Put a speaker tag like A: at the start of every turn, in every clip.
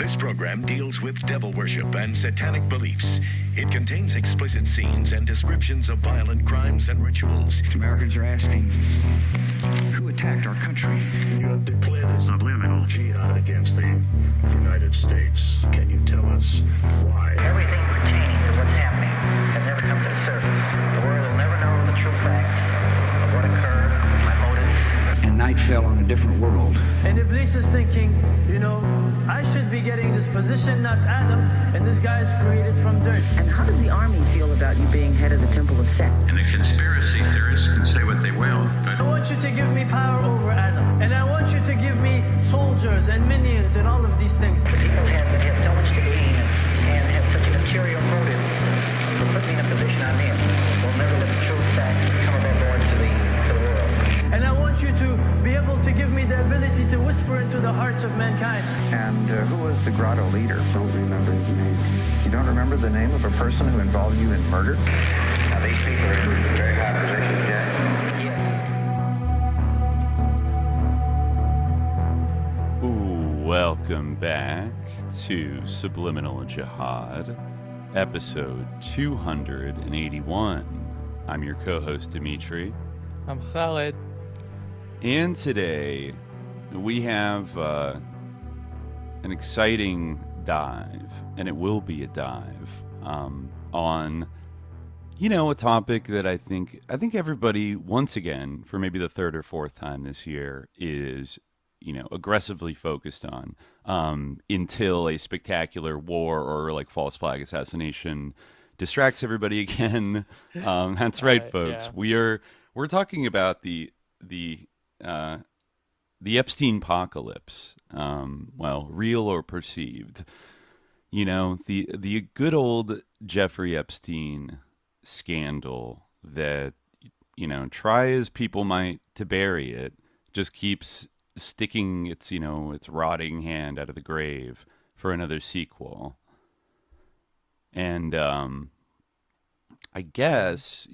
A: This program deals with devil worship and satanic beliefs. It contains explicit scenes and descriptions of violent crimes and rituals.
B: Americans are asking, who attacked our country?
C: You have declared a subliminal jihad against the United States. Can you tell us why?
D: Everything pertaining to what's happening has never come to the surface. The world will never know the true facts of what occurred, my motives.
B: And night fell on a different world.
E: And Iblis is thinking, I should be getting this position, not Adam, and this guy is created from dirt.
F: And how does the army feel about you being head of the temple of Set?
G: And the conspiracy theorists can say what they will, but
E: I want you to give me power over Adam, and I want you to give me soldiers and minions and all of these things.
D: The people have so much to gain and have such an ulterior motive to put me in a position I'm in. We'll never let the true facts come above board to the world.
E: And I want you to be able to give me the ability to whisper into the hearts of mankind.
H: And who was the grotto leader?
I: Don't remember his name.
H: You don't remember the name of a person who involved you in murder?
I: Now, these people are in very high positions, Jack.
D: Yes.
J: Ooh, welcome back to Subliminal Jihad, episode 281. I'm your co-host, Dimitri.
K: I'm Khaled.
J: And today, we have an exciting dive, and it will be a dive, on, a topic that I think everybody, once again, for maybe the third or fourth time this year, is, aggressively focused on, until a spectacular war or, false flag assassination distracts everybody again. That's right, folks. Yeah. We're talking about the EPSTEINPOCALYPSE, real or perceived. The good old Jeffrey Epstein scandal that, try as people might to bury it, just keeps sticking its rotting hand out of the grave for another sequel. And I guess,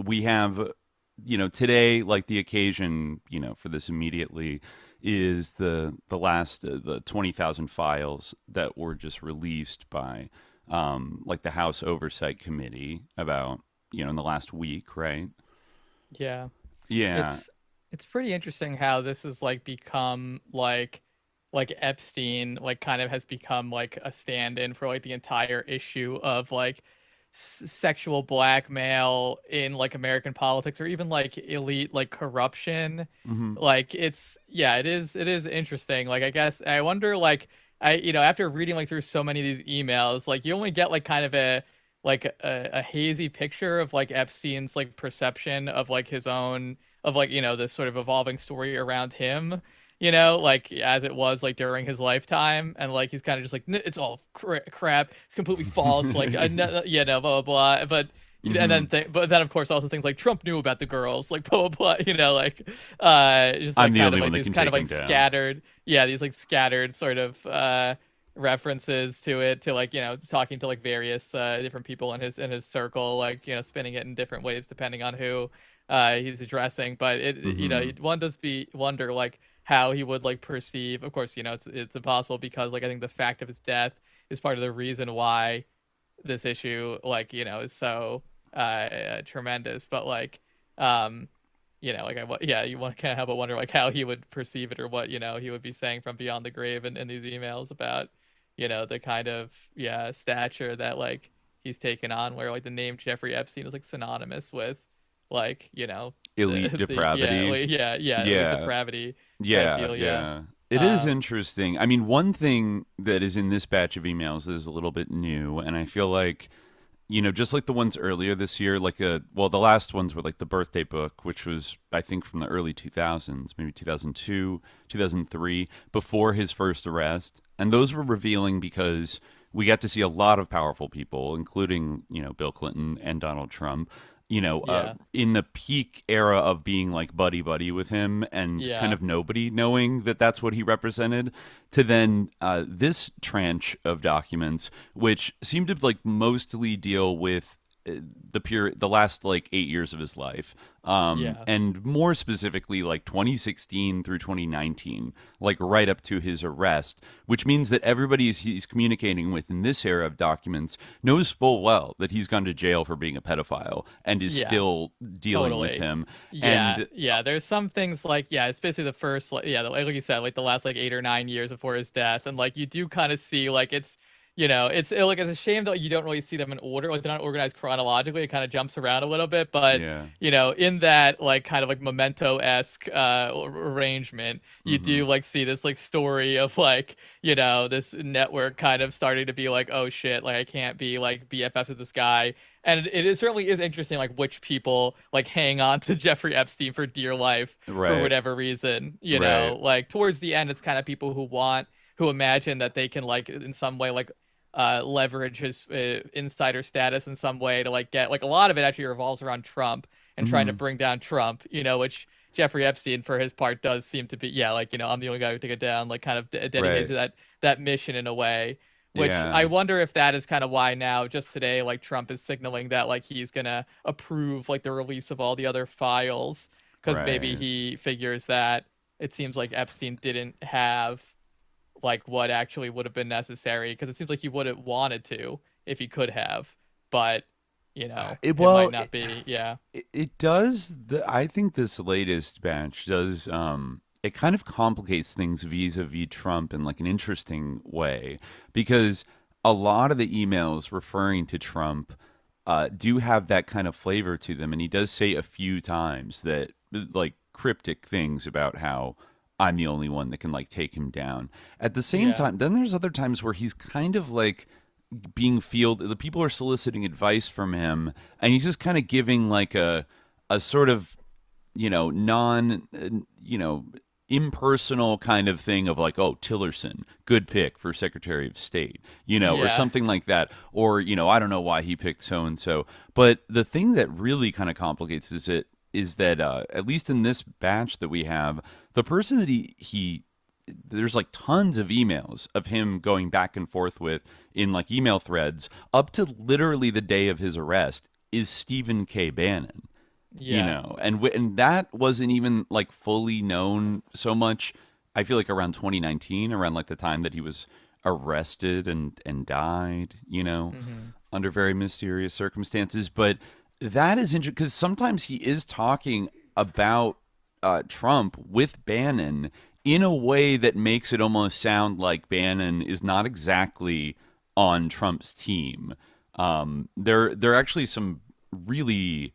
J: we have, today, the occasion, for this immediately is the last, the 20,000 files that were just released by, the House Oversight Committee about, in the last week, right?
K: Yeah.
J: Yeah.
K: It's pretty interesting how this has, become, Epstein, kind of has become, a stand-in for, the entire issue of, sexual blackmail in American politics, or even elite corruption.
J: Mm-hmm.
K: It is interesting. I guess I wonder after reading through so many of these emails, you only get kind of a hazy picture of Epstein's perception of his own of this sort of evolving story around him, as it was during his lifetime, and he's kind of just it's all crap, it's completely false, blah blah blah, but
J: mm-hmm.
K: and then but then of course also things like Trump knew about the girls, blah blah blah, just
J: I'm the only one that
K: these
J: can
K: kind
J: take
K: of
J: him down.
K: scattered, these scattered sort of references to it, to talking to various different people in his circle, spinning it in different ways depending on who he's addressing, but it
J: mm-hmm.
K: One does wonder how he would perceive. Of course, it's impossible because I think the fact of his death is part of the reason why this issue is so tremendous. But you want to kind of have a wonder how he would perceive it, or what he would be saying from beyond the grave in these emails about the kind of stature that he's taken on, where the name Jeffrey Epstein is synonymous with
J: elite depravity.
K: Elite depravity.
J: Yeah. It is interesting. I mean, one thing that is in this batch of emails that is a little bit new, and I feel just the ones earlier this year, the last ones were the birthday book, which was, I think, from the early 2000s, maybe 2002, 2003, before his first arrest. And those were revealing because we got to see a lot of powerful people, including, Bill Clinton and Donald Trump, in the peak era of being buddy with him, and kind of nobody knowing that that's what he represented, to then this tranche of documents, which seemed to mostly deal with the last like 8 years of his life, and more specifically like 2016 through 2019, like right up to his arrest, which means that everybody he's communicating with in this era of documents knows full well that he's gone to jail for being a pedophile and is still dealing with him.
K: There's some things like it's basically the first like you said, like the last like 8 or 9 years before his death, and like you do kind of see like it's it's like it's a shame that you don't really see them in order, like they're not organized chronologically. It kind of jumps around a little bit, but in that like kind of like Memento-esque arrangement, you do like see this like story of like this network kind of starting to be like, oh shit, like I can't be like BFFs with this guy. And it certainly is interesting, like which people like hang on to Jeffrey Epstein for dear life for whatever reason. You know, like towards the end, it's kind of people who imagine that they can like in some way like leverage his insider status in some way to like get like a lot of it actually revolves around Trump and trying to bring down Trump, which Jeffrey Epstein for his part does seem to be I'm the only guy who took it down, like kind of dedicated to that mission in a way, which I wonder if that is kind of why now just today like Trump is signaling that like he's gonna approve like the release of all the other files because maybe he figures that it seems like Epstein didn't have like what actually would have been necessary, because it seems like he would have wanted to if he could have, but it might not be.
J: It does. I think this latest batch does. It kind of complicates things vis-a-vis Trump in like an interesting way, because a lot of the emails referring to Trump do have that kind of flavor to them, and he does say a few times that like cryptic things about how I'm the only one that can like take him down. At the same time, then there's other times where he's kind of like being the people are soliciting advice from him, and he's just kind of giving like a sort of impersonal kind of thing of like, oh, Tillerson, good pick for Secretary of State, or something like that, or I don't know why he picked so and so. But the thing that really kind of complicates is that at least in this batch that we have, the person that he there's like tons of emails of him going back and forth with in like email threads up to literally the day of his arrest is Stephen K. Bannon. And that wasn't even like fully known so much. I feel like around 2019, around like the time that he was arrested and died, under very mysterious circumstances. But that is interesting because sometimes he is talking about Trump with Bannon in a way that makes it almost sound like Bannon is not exactly on Trump's team. There are actually some really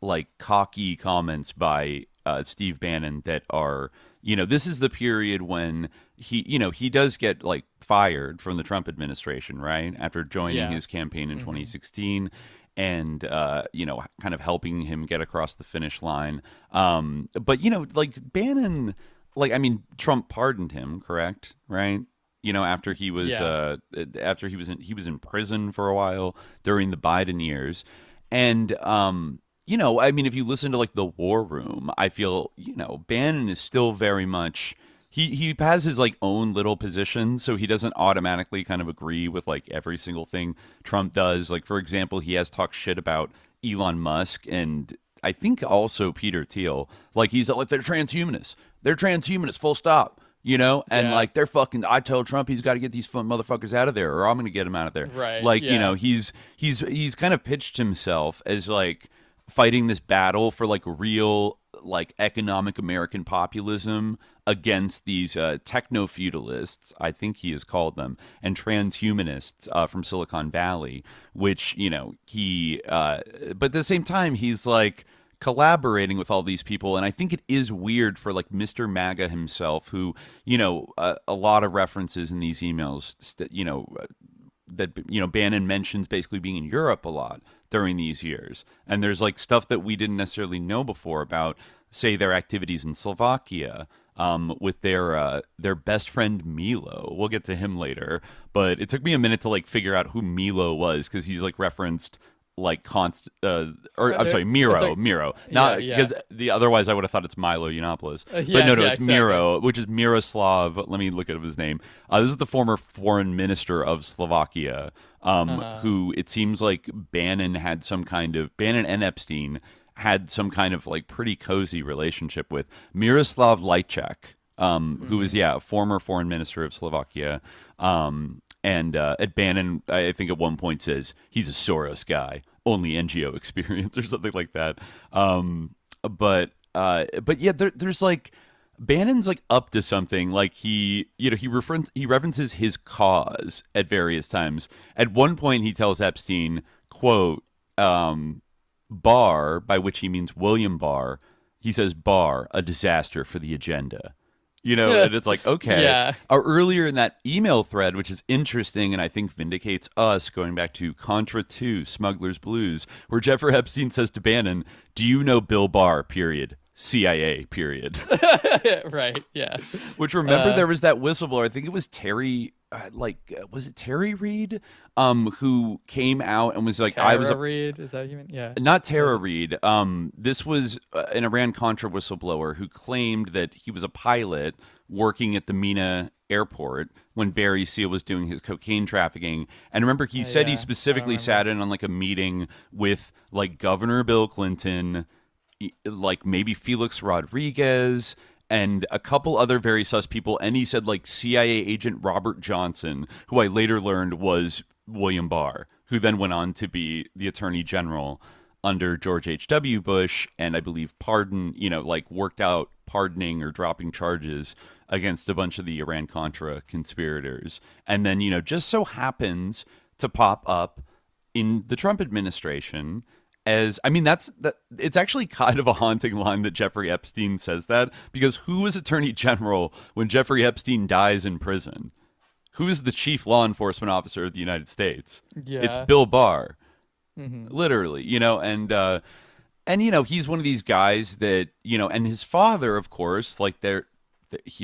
J: like cocky comments by Steve Bannon that are, this is the period when he does get like fired from the Trump administration, right? After joining his campaign in 2016 and, kind of helping him get across the finish line. But, like Bannon, like, I mean, Trump pardoned him, correct? Right? After he was he was in prison for a while during the Biden years. And, I mean, if you listen to like the War Room, I feel, Bannon is still very much, he has his like own little position, so he doesn't automatically kind of agree with like every single thing Trump does. Like, for example, he has talked shit about Elon Musk and I think also Peter Thiel. Like, he's like, they're transhumanists. They're transhumanists, full stop. And like they're fucking. I told Trump he's got to get these motherfuckers out of there, or I'm going to get him out of there.
K: Right.
J: Like he's kind of pitched himself as like fighting this battle for like real like economic American populism against these techno-feudalists, I think he has called them, and transhumanists from Silicon Valley, which he but at the same time he's like collaborating with all these people. And I think it is weird for like Mr. MAGA himself, who, a lot of references in these emails, that Bannon mentions basically being in Europe a lot during these years. And there's like stuff that we didn't necessarily know before about, say, their activities in Slovakia, with their best friend Milo. We'll get to him later, but it took me a minute to like figure out who Milo was, because he's like referenced like I'm sorry, Miro. Not because otherwise I would have thought it's Milo Yiannopoulos. But no, it's exactly. Miro, which is Miroslav. Let me look at his name. This is the former foreign minister of Slovakia. who it seems like Bannon and Epstein had some kind of like pretty cozy relationship with. Miroslav Lajčák, who was a former foreign minister of Slovakia, and at Bannon, I think at one point says he's a Soros guy, only NGO experience or something like that. But yeah, there's like Bannon's like up to something. Like he references his cause at various times. At one point, he tells Epstein, quote, Barr, by which he means William Barr, he says, Barr, a disaster for the agenda. And it's like, okay.
K: Yeah.
J: Earlier in that email thread, which is interesting and I think vindicates us, going back to Contra 2, Smuggler's Blues, where Jeffrey Epstein says to Bannon, do you know Bill Barr, period? CIA, period.
K: Right, yeah.
J: Which, remember, there was that whistleblower, I think it was Terry, was it Terry Reid, who came out and was like,
K: Tara Reid, is that what you mean? Yeah.
J: Not Tara Reid. This was an Iran-Contra whistleblower who claimed that he was a pilot working at the Mina airport when Barry Seal was doing his cocaine trafficking. And remember, he said he specifically sat in on like a meeting with like Governor Bill Clinton, like maybe Felix Rodriguez, and a couple other very sus people. And he said like CIA agent Robert Johnson, who I later learned was William Barr, who then went on to be the Attorney General under George H.W. Bush, and I believe worked out pardoning or dropping charges against a bunch of the Iran-Contra conspirators. And then, just so happens to pop up in the Trump administration as, it's actually kind of a haunting line that Jeffrey Epstein says that, because who was Attorney General when Jeffrey Epstein dies in prison? Who is the chief law enforcement officer of the United States?
K: Yeah.
J: It's Bill Barr, literally, and he's one of these guys that, and his father, of course, like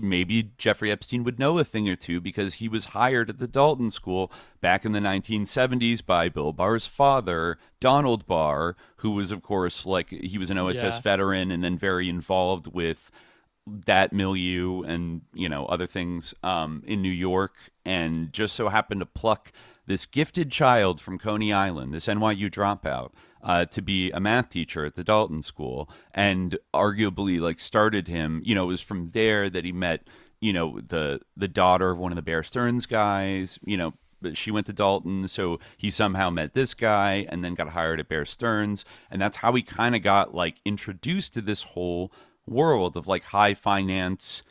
J: maybe Jeffrey Epstein would know a thing or two because he was hired at the Dalton School back in the 1970s by Bill Barr's father, Donald Barr, who was, of course, he was an OSS veteran and then very involved with that milieu and, other things in New York, and just so happened to pluck this gifted child from Coney Island, this NYU dropout, to be a math teacher at the Dalton School, and arguably started him. It was from there that he met, the daughter of one of the Bear Stearns guys. She went to Dalton, so he somehow met this guy and then got hired at Bear Stearns, and that's how he kind of got introduced to this whole world of high finance,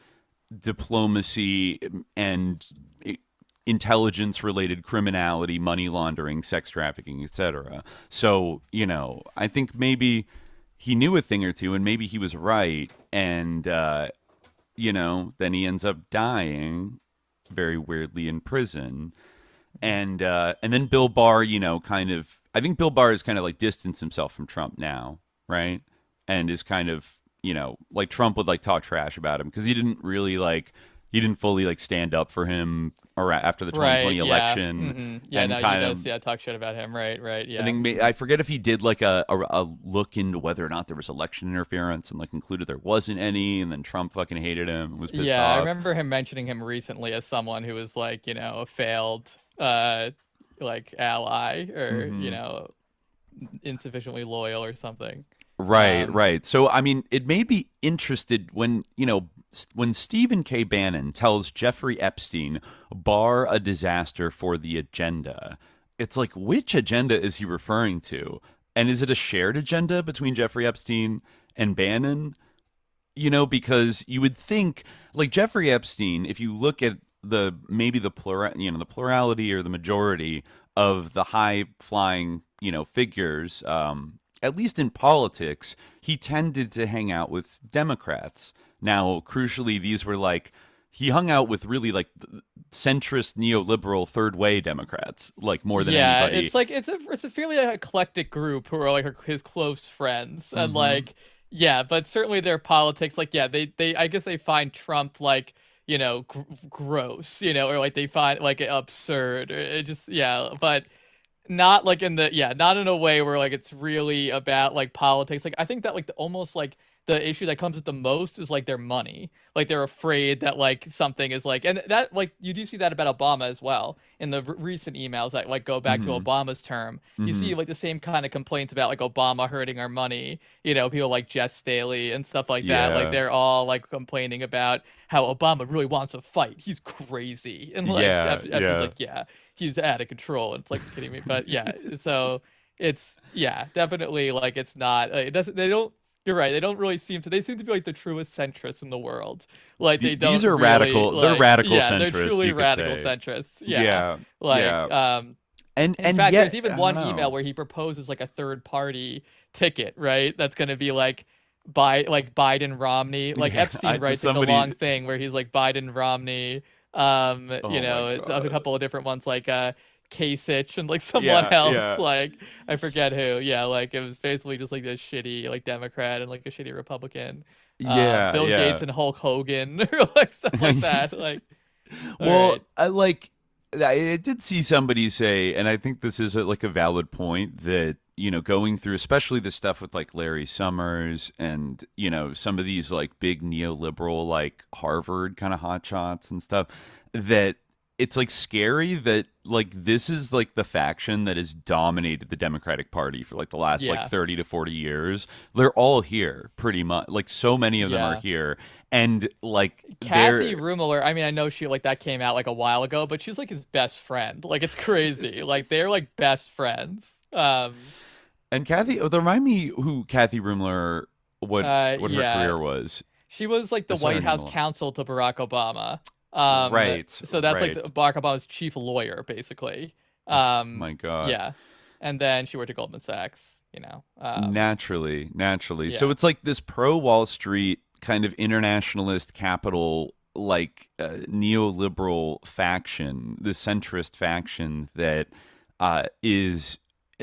J: diplomacy, and intelligence related criminality, money laundering, sex trafficking, etc. So, I think maybe he knew a thing or two, and maybe he was right, and then he ends up dying very weirdly in prison. And then Bill Barr, I think Bill Barr has kind of distanced himself from Trump now, right? And is kind of, Trump would talk trash about him because he didn't really he didn't fully stand up for him or after the 2020 election.
K: Mm-hmm. Yeah,
J: and
K: no,
J: kind
K: he does, talk shit about him. Right, yeah.
J: I think I forget if he did a look into whether or not there was election interference and concluded there wasn't any, and then Trump fucking hated him and was pissed off.
K: Yeah, I remember him mentioning him recently as someone who was a failed ally or insufficiently loyal or something.
J: Right. So, it made me interested when Stephen K. Bannon tells Jeffrey Epstein, Barr a disaster for the agenda. It's which agenda is he referring to? And is it a shared agenda between Jeffrey Epstein and Bannon? Because you would think, Jeffrey Epstein, if you look at the plurality or the majority of the high flying, figures, at least in politics, he tended to hang out with Democrats. Now, crucially, these were he hung out with really centrist, neoliberal, third way Democrats, more than anybody.
K: Yeah, it's a fairly eclectic group who are his close friends, and but certainly their politics, they I guess they find Trump gross, or they find absurd, or it just but. Not not in a way where it's really about politics. I think that almost the issue that comes with the most is like their money. Like they're afraid that like something is like, and that like you do see that about Obama as well in the recent emails that like go back to Obama's term. You see like the same kind of complaints about like Obama hurting our money. You know, people like Jess Staley and stuff like that. Like they're all like complaining about how Obama really wants to fight. He's crazy, and like Epstein's like, yeah, he's out of control. It's like kidding me, but yeah, so. It's definitely like it's not. It doesn't. They don't. You're right. They don't really seem to. They seem to be like the truest centrists in the world. Like they don't.
J: These are
K: really,
J: radical.
K: Like,
J: they're radical centrists.
K: They're truly radical centrists. Yeah. And in fact,
J: yet,
K: there's even one email where he proposes like a third party ticket, right? That's going to be like Biden Romney. Like Epstein writes like a long thing where he's like Biden Romney. It's a couple of different ones like Kasich and like someone else, like I forget who. Yeah, like it was basically just like this shitty like Democrat and like a shitty Republican. Bill Gates and Hulk Hogan or like stuff like that. Like,
J: well, I did see somebody say, and I think this is like a valid point, that going through especially the stuff with like Larry Summers and some of these like big neoliberal like Harvard kind of hotshots and stuff, that it's like scary that like this is like the faction that has dominated the Democratic Party for like the last like 30 to 40 years. They're all here pretty much. Like so many of them are here. And like
K: Kathy Rumler, I mean, I know she like that came out like a while ago, but she's like his best friend. Like it's crazy. Like they're like best friends.
J: And Kathy, remind me who Kathy Rumler, what her career was.
K: She was like the White House counsel to Barack Obama.
J: Right.
K: So that's like Barack Obama's chief lawyer, basically.
J: My God.
K: Yeah. And then she worked at Goldman Sachs,
J: Naturally. Yeah. So it's like this pro Wall Street kind of internationalist capital, like neoliberal faction, the centrist faction that is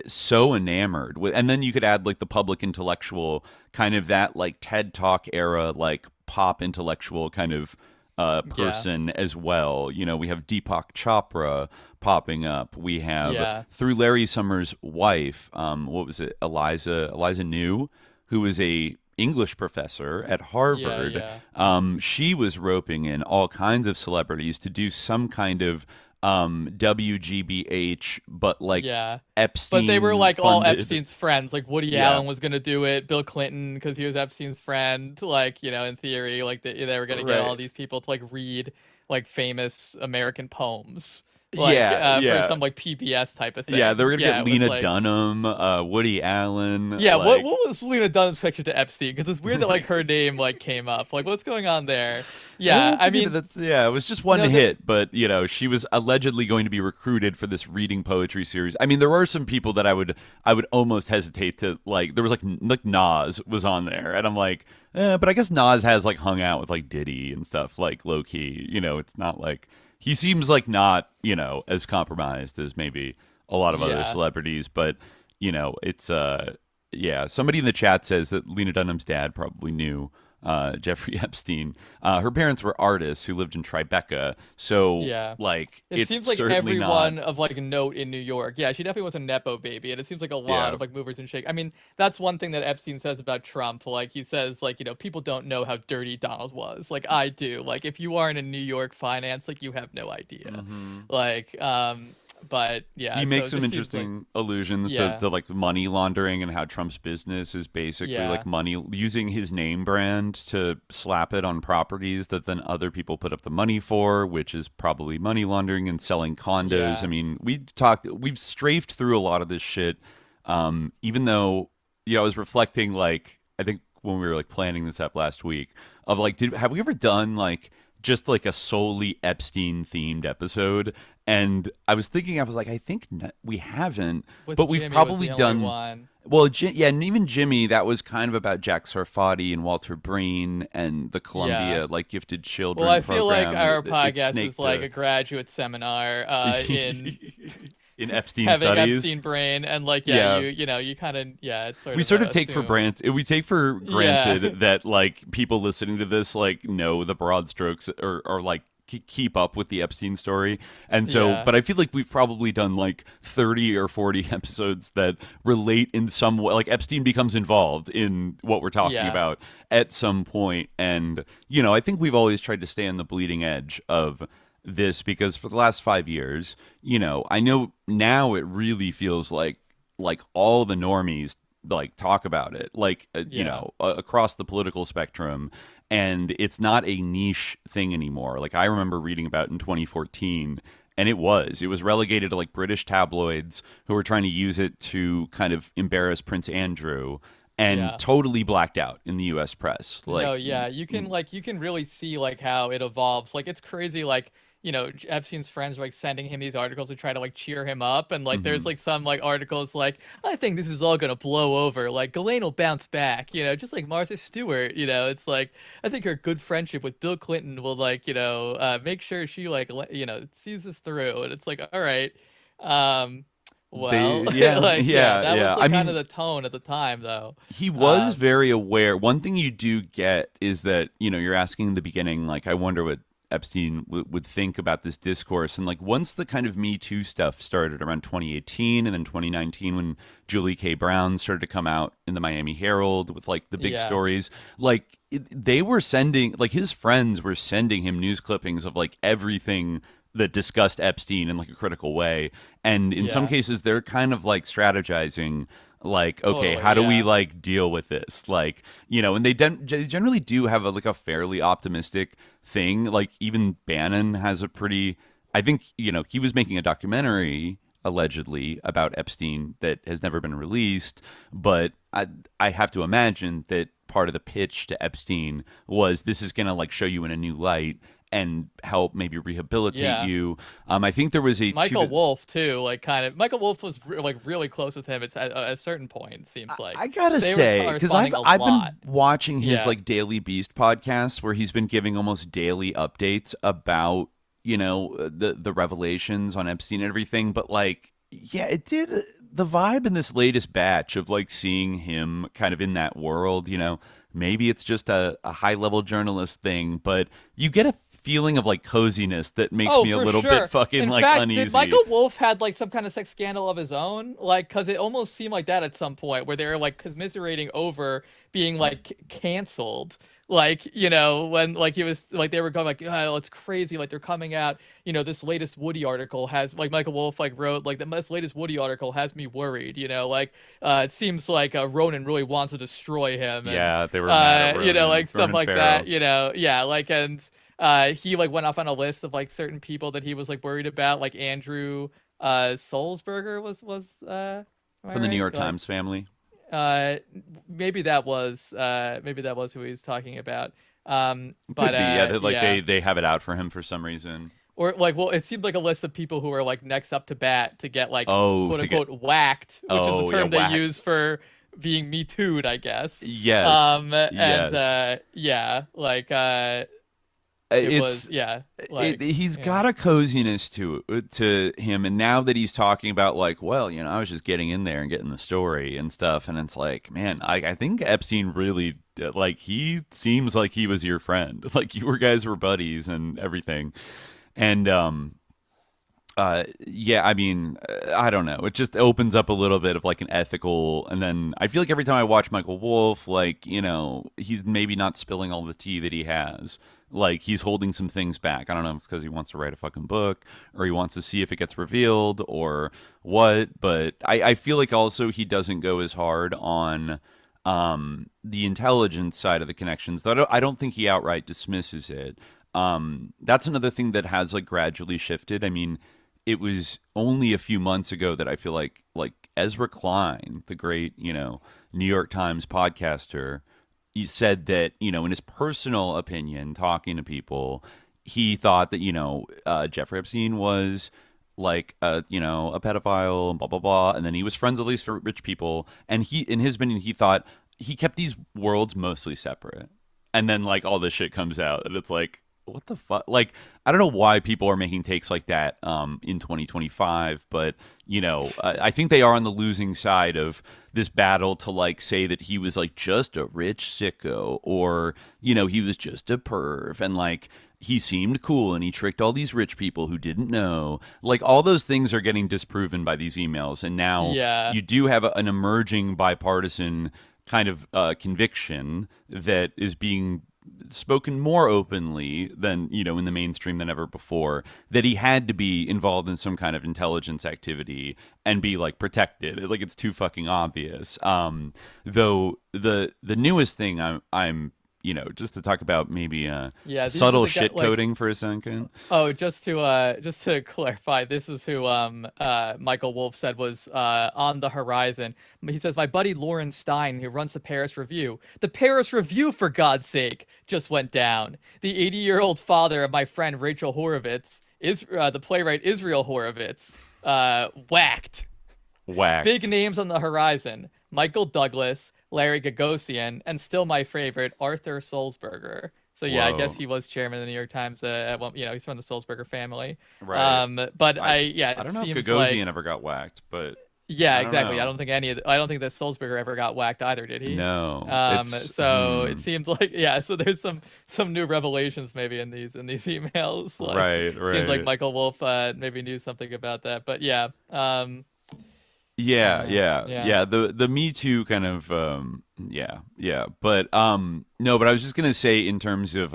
J: so enamored with, and then you could add like the public intellectual kind of that like TED Talk era, like pop intellectual kind of person as well. We have Deepak Chopra popping up. We have through Larry Summers' wife, what was it, Eliza New, who was a English professor at Harvard. She was roping in all kinds of celebrities to do some kind of WGBH, but like Epstein.
K: But they were like
J: funded.
K: all Epstein's friends. Like Woody Allen was going to do it. Bill Clinton, because he was Epstein's friend. Like, in theory, like they were going to get all these people to like read like famous American poems. Like, for some like PBS type of thing.
J: Yeah, they were gonna get Lena Dunham, Woody Allen.
K: Yeah, what was Lena Dunham's connection to Epstein? Because it's weird that like her name like came up. Like, what's going on there? Yeah, I mean,
J: it was just one hit, but she was allegedly going to be recruited for this reading poetry series. I mean, there were some people that I would almost hesitate to like. There was like Nas was on there, and I'm like, but I guess Nas has like hung out with like Diddy and stuff, like low key. It's not like. He seems like not, as compromised as maybe a lot of other celebrities, but, it's, somebody in the chat says that Lena Dunham's dad probably knew Jeffrey Epstein. Her parents were artists who lived in Tribeca, so, like,
K: it seems like everyone of, like, note in New York. Yeah, she definitely was a Nepo baby, and it seems like a lot of, like, movers and shakers. I mean, that's one thing that Epstein says about Trump. Like, he says, like, people don't know how dirty Donald was. Like, I do. Like, if you aren't in New York finance, like, you have no idea.
J: Mm-hmm.
K: Like, but yeah,
J: he makes some interesting allusions to like money laundering and how Trump's business is basically like money, using his name brand to slap it on properties that then other people put up the money for, which is probably money laundering, and selling condos. I mean, we've strafed through a lot of this shit. Even though, I was reflecting, like, I think when we were like planning this up last week, of like, have we ever done like just like a solely Epstein themed episode? And I was thinking, I was like, I think we haven't, but we've probably done one. Well, and even Jimmy, that was kind of about Jack Sarfati and Walter Breen and the Columbia like gifted children.
K: Well, I feel like our podcast is like a graduate seminar in
J: in Epstein
K: having
J: studies,
K: Epstein brain, and like you kind of it's sort of
J: we sort of take for granted that like people listening to this like know the broad strokes or like keep up with the Epstein story. And so, but I feel like we've probably done like 30 or 40 episodes that relate in some way. Like Epstein becomes involved in what we're talking about at some point. And, you know, I think we've always tried to stay on the bleeding edge of this because for the last 5 years, you know, I know now it really feels like all the normies like talk about it, like, you know, across the political spectrum. And it's not a niche thing anymore. Like I remember reading about it in 2014, and it was relegated to like British tabloids who were trying to use it to kind of embarrass Prince Andrew, and totally blacked out in the U.S. press. Like,
K: you can really see like how it evolves. Like it's crazy. Like, you know, Epstein's friends were like sending him these articles to try to like cheer him up, and like there's like some like articles like, I think this is all gonna blow over, like Ghislaine will bounce back, you know, just like Martha Stewart, you know. It's like, I think her good friendship with Bill Clinton will like, you know, make sure she like, you know, sees this through. And it's like, all right, that was like kind of the tone at the time, though.
J: He was very aware. One thing you do get is that, you know, you're asking in the beginning, like, I wonder what Epstein would think about this discourse. And like once the kind of Me Too stuff started around 2018 and then 2019 when Julie K. Brown started to come out in the Miami Herald with like the big stories, like they were sending, like his friends were sending him news clippings of like everything that discussed Epstein in like a critical way. And in some cases they're kind of like strategizing like, okay, how do we like deal with this? Like, you know, and they generally do have a fairly optimistic thing. Like even Bannon has a pretty, I think, you know, he was making a documentary allegedly about Epstein that has never been released, but I have to imagine that part of the pitch to Epstein was this is going to like show you in a new light and help maybe rehabilitate you. I think there was a
K: Michael Wolff too, like kind of. Michael Wolff was like really close with him. It's at a certain point. It seems like
J: I gotta say, because I've been watching his like Daily Beast podcast where he's been giving almost daily updates about, you know, the revelations on Epstein and everything. But like, it did the vibe in this latest batch of like seeing him kind of in that world. You know, maybe it's just a high level journalist thing, but you get a feeling of like coziness that makes me a little bit fucking
K: in
J: like
K: fact,
J: uneasy.
K: Did Michael Wolff had like some kind of sex scandal of his own? Like, because it almost seemed like that at some point where they were like commiserating over being like canceled. Like, you know, when like he was like they were going like, oh, it's crazy. Like they're coming out, you know, this latest Woody article has like Michael Wolff like wrote like this latest Woody article has me worried. You know, like it seems like Ronan really wants to destroy him. And,
J: they were mad at Ronan,
K: you know, like
J: Ronan
K: stuff like
J: Farrow.
K: that. You know, like and. He like went off on a list of like certain people that he was like worried about, like Andrew Sulzberger was
J: from the New York Times family.
K: Maybe that was who he was talking about.
J: Could be, they have it out for him for some reason.
K: Or like, well, it seemed like a list of people who were like next up to bat to get like quote unquote whacked, which is the term they use for being Me Too'd, I guess.
J: Yes. He's got a coziness to him, and now that he's talking about like, well, you know, I was just getting in there and getting the story and stuff, and it's like, man, I think Epstein really like he seems like he was your friend, like you guys were buddies and everything, and I mean, I don't know. It just opens up a little bit of like an ethical, and then I feel like every time I watch Michael Wolff, like, you know, he's maybe not spilling all the tea that he has. Like he's holding some things back. I don't know if it's because he wants to write a fucking book or he wants to see if it gets revealed or what. But I feel like also he doesn't go as hard on the intelligence side of the connections. Though I don't think he outright dismisses it. That's another thing that has like gradually shifted. I mean, it was only a few months ago that I feel like Ezra Klein, the great, you know, New York Times podcaster, he said that, you know, in his personal opinion, talking to people, he thought that, you know, Jeffrey Epstein was like, you know, a pedophile and blah, blah, blah. And then he was friends at least for rich people. And he, in his opinion, he thought he kept these worlds mostly separate. And then like all this shit comes out and it's like, what the fuck? Like, I don't know why people are making takes like that in 2025, but, you know, I think they are on the losing side of this battle to, like, say that he was, like, just a rich sicko or, you know, he was just a perv. And, like, he seemed cool and he tricked all these rich people who didn't know. Like, all those things are getting disproven by these emails. And now you do have an emerging bipartisan kind of conviction that is being spoken more openly than, in the mainstream than ever before, that he had to be involved in some kind of intelligence activity and be like protected. Like, it's too fucking obvious. Though the newest thing I'm just to talk about maybe subtle shit coding for a second.
K: Oh, just to clarify, this is who Michael Wolff said was on the horizon. He says, my buddy Lauren Stein, who runs the Paris Review. The Paris Review, for God's sake, just went down. The 80-year-old father of my friend Rachel Horovitz, the playwright Israel Horovitz, whacked. Big names on the horizon. Michael Douglas, Larry Gagosian, and still my favorite, Arthur Sulzberger. So yeah, I guess he was chairman of the New York Times. He's from the Sulzberger family.
J: Right.
K: But
J: I don't know if Gagosian ever got whacked, but
K: yeah, exactly. I don't think that Sulzberger ever got whacked either, did he?
J: No.
K: So it seems like so there's some new revelations maybe in these emails. Like,
J: right.
K: Seems like Michael Wolff maybe knew something about that, but yeah.
J: The Me Too kind of but I was just gonna say, in terms of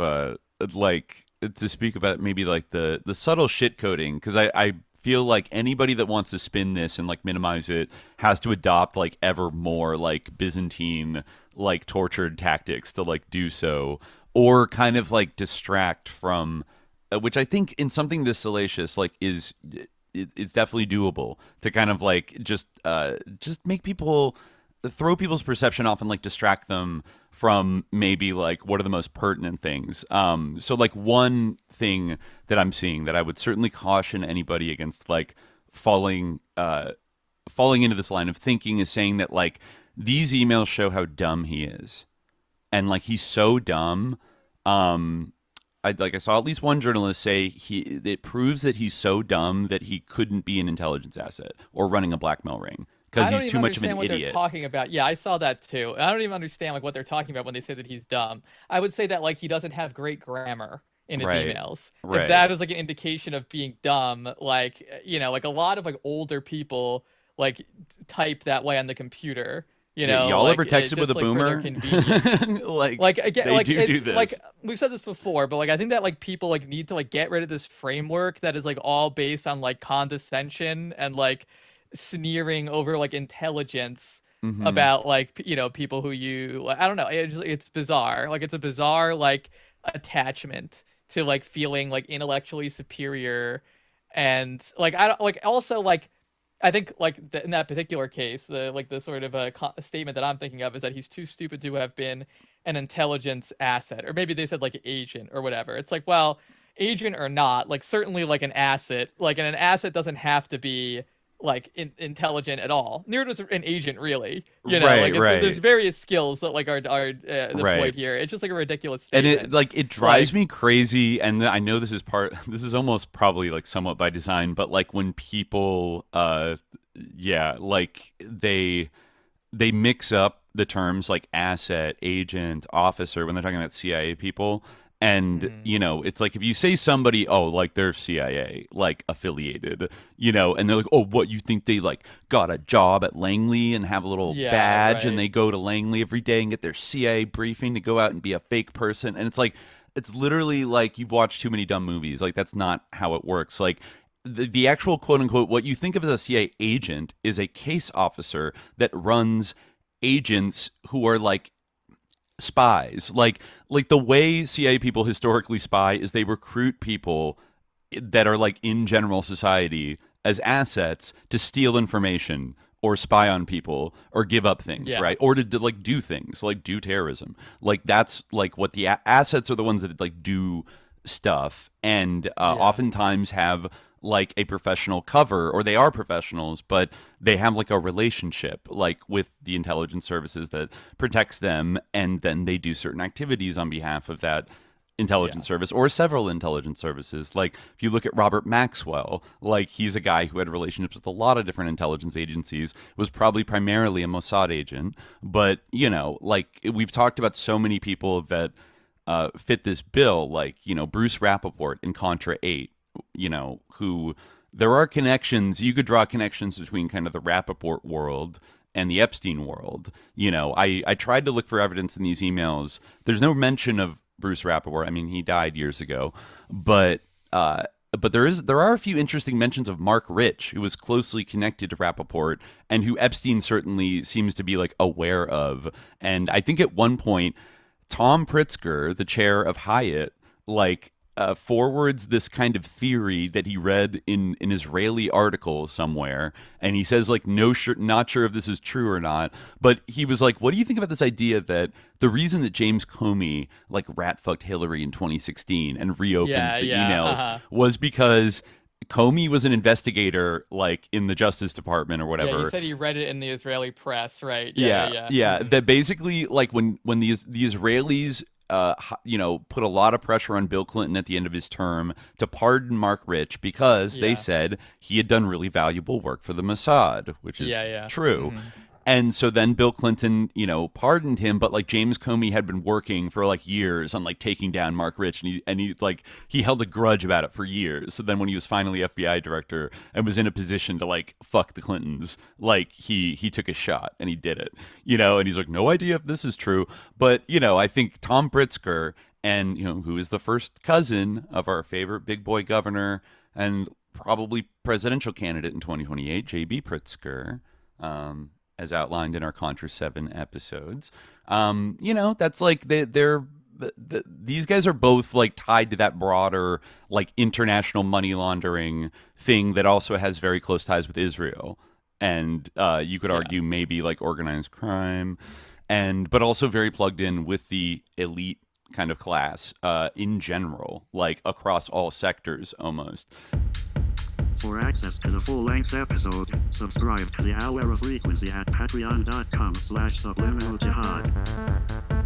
J: like, to speak about maybe like the subtle shit coding, because I feel like anybody that wants to spin this and like minimize it has to adopt like ever more like Byzantine like tortured tactics to like do so, or kind of like distract from which I think in something this salacious like is it's definitely doable to kind of like just make people throw people's perception off and like distract them from maybe like what are the most pertinent things. So like one thing that I'm seeing that I would certainly caution anybody against like falling into this line of thinking is saying that like these emails show how dumb he is, and like he's so dumb. I saw at least one journalist say it proves that he's so dumb that he couldn't be an intelligence asset or running a blackmail ring because he's too much of an
K: what
J: idiot.
K: They're talking about. Yeah, I saw that too. I don't even understand like what they're talking about when they say that he's dumb. I would say that like he doesn't have great grammar in his emails.
J: Right.
K: If that is like an indication of being dumb, like like a lot of like older people like type that way on the computer.
J: Y'all
K: like,
J: ever texted with a boomer?
K: They
J: do this.
K: Like we've said this before, but like I think that like people like need to like get rid of this framework that is like all based on like condescension and like sneering over like intelligence about like people who I don't know. It's bizarre. Like it's a bizarre like attachment to like feeling like intellectually superior, and like I don't like also like. I think, like, in that particular case, the sort of a statement that I'm thinking of is that he's too stupid to have been an intelligence asset. Or maybe they said, like, agent or whatever. It's like, well, agent or not, like, certainly, like, an asset. Like, and an asset doesn't have to be, like, intelligent at all. Neither does an agent, really. There's various skills that, like, are the point here. It's just, like, a ridiculous statement.
J: And it drives me crazy, and I know this is almost probably, like, somewhat by design, but, like, when people, they mix up the terms, like, asset, agent, officer, when they're talking about CIA people. And, it's like if you say somebody, oh, like they're CIA, like affiliated, and they're like, oh, what, you think they like got a job at Langley and have a little badge and they go to Langley every day and get their CIA briefing to go out and be a fake person. And it's like, it's literally like you've watched too many dumb movies. Like, that's not how it works. Like, the actual quote unquote, what you think of as a CIA agent is a case officer that runs agents who are like spies. Like the way CIA people historically spy is they recruit people that are like in general society as assets to steal information or spy on people or give up things, right? Or to like do things like do terrorism. Like that's like what the assets are, the ones that like do stuff and oftentimes have like a professional cover, or they are professionals, but they have like a relationship like with the intelligence services that protects them, and then they do certain activities on behalf of that intelligence service or several intelligence services. Like if you look at Robert Maxwell, like he's a guy who had relationships with a lot of different intelligence agencies, was probably primarily a Mossad agent, but like we've talked about so many people that fit this bill, like, Bruce Rappaport in Contra 8, who there are connections. You could draw connections between kind of the Rappaport world and the Epstein world. I tried to look for evidence in these emails. There's no mention of Bruce Rappaport. I mean, he died years ago, but there are a few interesting mentions of Mark Rich, who was closely connected to Rappaport and who Epstein certainly seems to be like aware of. And I think at one point, Tom Pritzker, the chair of Hyatt, forwards this kind of theory that he read in an Israeli article somewhere, and he says not sure if this is true or not, but he was like, what do you think about this idea that the reason that James Comey rat fucked Hillary in 2016 and reopened the emails was because Comey was an investigator in the Justice Department or whatever.
K: Yeah, he said he read it in the Israeli press, right?
J: Yeah.
K: Mm-hmm.
J: That basically when the Israelis put a lot of pressure on Bill Clinton at the end of his term to pardon Mark Rich because they said he had done really valuable work for the Mossad, which is true. Mm-hmm. And so then Bill Clinton, pardoned him, but James Comey had been working for years on taking down Mark Rich, and he held a grudge about it for years. So then when he was finally FBI director and was in a position to fuck the Clintons, he took a shot and he did it, and he's like, no idea if this is true, but I think Tom Pritzker, and who is the first cousin of our favorite big boy governor and probably presidential candidate in 2028, J.B. Pritzker, as outlined in our Contra 7 episodes. That's these guys are both tied to that broader international money laundering thing that also has very close ties with Israel. And you could argue maybe organized crime, but also very plugged in with the elite kind of class in general, across all sectors almost.
C: For access to the full-length episode, subscribe to the Hour of Frequency at patreon.com/subliminaljihad.